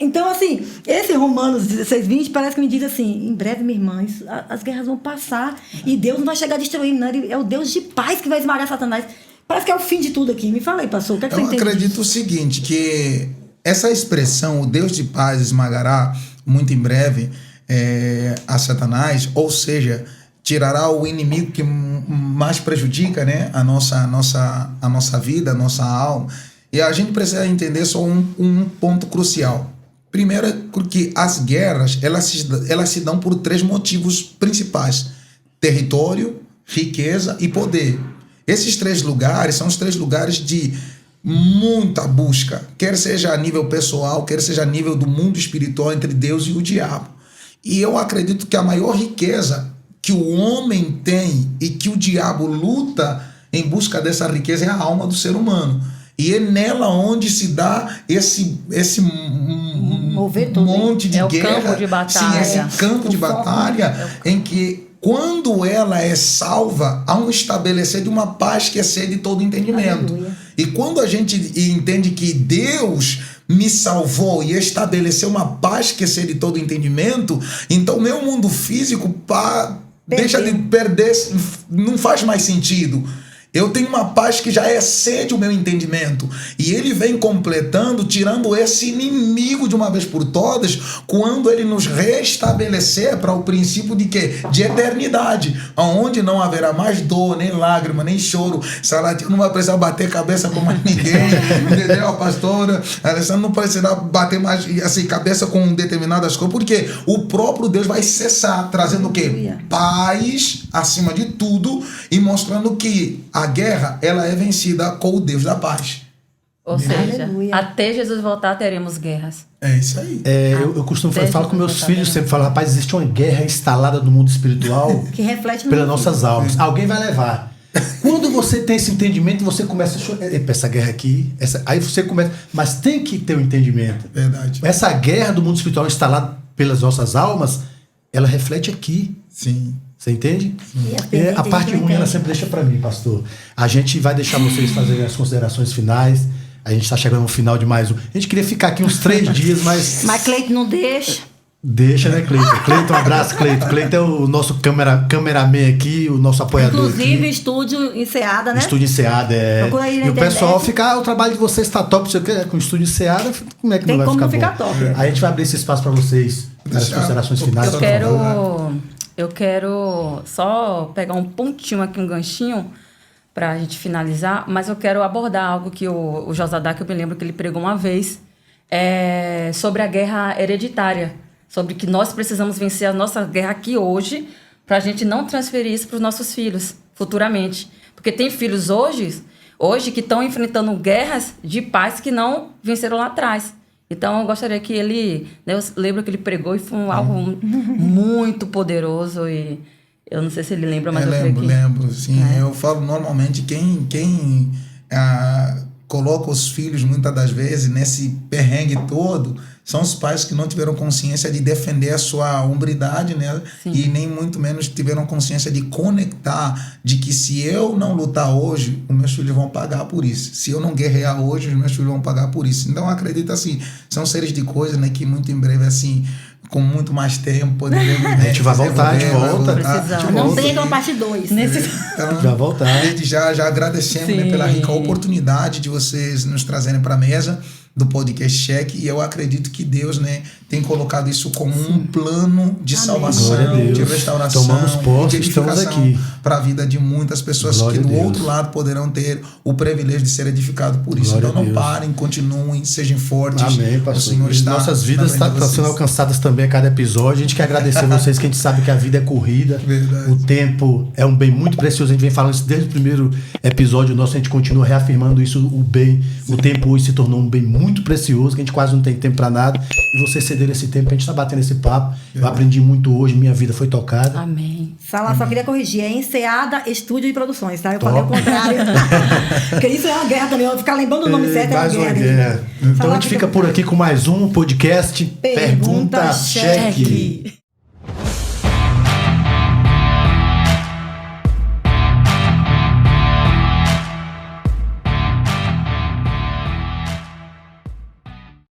Então, assim, esse Romanos 16:20 parece que me diz assim, em breve, minha irmã, as guerras vão passar e Deus não vai chegar destruindo, não. Ele é o Deus de paz que vai esmagar Satanás. Parece que é o fim de tudo aqui. Me fala aí, pastor, o que é que você entende? Eu acredito o seguinte, que essa expressão, o Deus de paz esmagará muito em breve a Satanás, ou seja, tirará o inimigo que mais prejudica, né, a nossa vida, a nossa alma. E a gente precisa entender só um ponto crucial. Primeiro é porque as guerras elas se dão por 3 motivos principais: território, riqueza e poder. Esses 3 lugares são os 3 lugares de muita busca, quer seja a nível pessoal, quer seja a nível do mundo espiritual entre Deus e o diabo. E eu acredito que a maior riqueza que o homem tem e que o diabo luta em busca dessa riqueza é a alma do ser humano. E é nela onde se dá esse monte de guerra. Campo de batalha. Sim, esse campo de batalha em que, quando ela é salva, há um estabelecer de uma paz que excede todo entendimento. Aleluia. E quando a gente entende que Deus me salvou e estabeleceu uma paz que excede todo entendimento, então meu mundo físico deixa de perder, não faz mais sentido. Eu tenho uma paz que já excede o meu entendimento. E ele vem completando, tirando esse inimigo de uma vez por todas, quando ele nos restabelecer para o princípio de quê? De eternidade, onde não haverá mais dor, nem lágrima, nem choro. Saladinho não vai precisar bater cabeça com mais ninguém, entendeu? A pastora Alessandra não precisará bater mais assim, cabeça com determinadas coisas, porque o próprio Deus vai cessar, trazendo o quê? Paz acima de tudo e mostrando que a guerra, ela é vencida com o Deus da paz. Ou seja, Aleluia. até Jesus voltar, teremos guerras. É isso aí. Eu costumo falar com meus filhos, sempre falo, rapaz, existe uma guerra instalada no mundo espiritual Que reflete no pelas mundo. nossas almas. Alguém vai levar. Quando você tem esse entendimento, você começa a chorar. Essa guerra aqui, aí você começa. Mas tem que ter o entendimento. Verdade. Essa guerra do mundo espiritual instalada pelas nossas almas, ela reflete aqui. Sim. Você entende? E A parte ruim ela sempre deixa para mim, pastor. A gente vai deixar vocês fazerem as considerações finais. A gente está chegando no final de mais um. A gente queria ficar aqui uns 3 dias, mas... Mas Cleiton não deixa. Deixa, né, Cleiton? Cleiton, um abraço, Cleiton. Cleiton é o nosso cameraman aqui, o nosso apoiador. Inclusive, aqui. estúdio enseada, né? Estúdio Enseada, é. Procura aí na E o internet. pessoal fica, o trabalho de vocês está top, você quer com o Estúdio Enseada, como é que Tem não vai como ficar não bom? ficar top. Aí a gente vai abrir esse espaço para vocês, para as considerações finais. Eu quero só pegar um pontinho aqui, um ganchinho, para a gente finalizar, mas eu quero abordar algo que o Josadak, eu me lembro que ele pregou uma vez, sobre a guerra hereditária, sobre que nós precisamos vencer a nossa guerra aqui hoje, para a gente não transferir isso para os nossos filhos, futuramente. Porque tem filhos hoje que estão enfrentando guerras de pais que não venceram lá atrás. Então, eu gostaria que ele... Né, eu lembro que ele pregou e foi algo muito poderoso e eu não sei se ele lembra, mas eu lembro, sim. Eu falo normalmente, quem coloca os filhos muitas das vezes nesse perrengue todo são os pais que não tiveram consciência de defender a sua hombridade, né? Sim. E nem muito menos tiveram consciência de conectar, de que se eu não lutar hoje, os meus filhos vão pagar por isso. Se eu não guerrear hoje, os meus filhos vão pagar por isso. Então, eu acredito assim, são séries de coisas, né, que muito em breve, assim, com muito mais tempo, poderemos... A gente vai voltar, a gente volta. Não percam a parte 2. Então, Já voltar. Desde já agradecemos, né, pela rica oportunidade de vocês nos trazerem para a mesa do podcast Cheque, e eu acredito que Deus, né, tem colocado isso como um plano de salvação, Glória a Deus. de restauração, Tomamos posse, de estamos edificação aqui. para a vida de muitas pessoas. Glória que do a Deus. outro lado poderão ter o privilégio de ser edificado por isso. Glória Então a não Deus. parem, continuem, sejam fortes. Amém, pastor. O Senhor E está nossas vidas na frente de estão sendo vocês. alcançadas também a cada episódio. A gente quer agradecer vocês, que a gente sabe que a vida é corrida. Verdade. O tempo é um bem muito precioso. A gente vem falando isso desde o primeiro episódio nosso. A gente continua reafirmando isso. O tempo hoje se tornou um bem muito precioso, que a gente quase não tem tempo para nada. E vocês cederem esse tempo, a gente está batendo esse papo. Eu aprendi muito hoje, minha vida foi tocada. Amém. Só queria corrigir, é Enseada Estúdio e Produções, tá? Eu Top. falei o contrário. Porque isso é uma guerra também, eu vou ficar lembrando o nome certo, é uma Mais uma guerra. guerra. Então Falar a gente que- fica por aqui com mais um podcast Pergunta Cheque. Cheque.